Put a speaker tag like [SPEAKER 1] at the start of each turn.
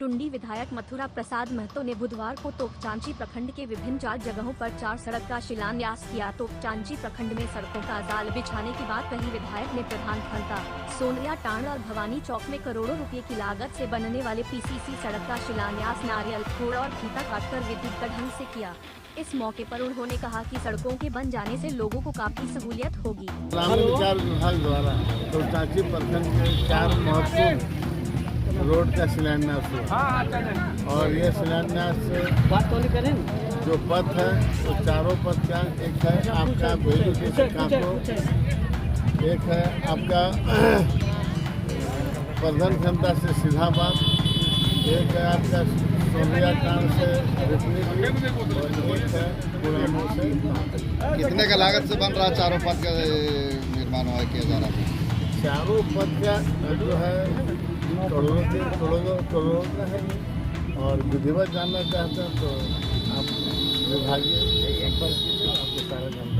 [SPEAKER 1] टुंडी विधायक मथुरा प्रसाद महतो ने बुधवार को तोपचांची प्रखंड के विभिन्न 4 जगहों पर 4 सड़क का शिलान्यास किया। तोपचांची प्रखंड में सड़कों का जाल बिछाने की बात कही। विधायक ने प्रधान खंता, सोनरिया टांड और भवानी चौक में करोड़ों रुपए की लागत से बनने वाले पीसीसी सड़क का शिलान्यास नारियल फोड़ और फीता काटकर विधिवत ढंग से किया। इस मौके पर उन्होंने कहा कि सड़कों के बन जाने से लोगों को काफी सहूलियत होगी।
[SPEAKER 2] ग्रामीण विकास विभाग द्वारा तोपचांची प्रखंड के 4 महत्वपूर्ण रोड का शिलान्यास हुआ और ये शिलान्यास जो पथ है वो चारों पथ का, एक है आपका बेलूटी से कांको, एक है आपका प्रधान खंता से सिधाबाद, एक है आपका सोनिया टांड से रिपनी और एक है पुरानो से।
[SPEAKER 3] कितने का लागत से बन रहा चारों पथ का निर्माण किया जा रहा है?
[SPEAKER 2] चारों पथ का जो है करोड़ों का है और विधिवत जानना चाहते हैं तो आप विभागीय संपर्क कीजिए, आपको सारा जानकारी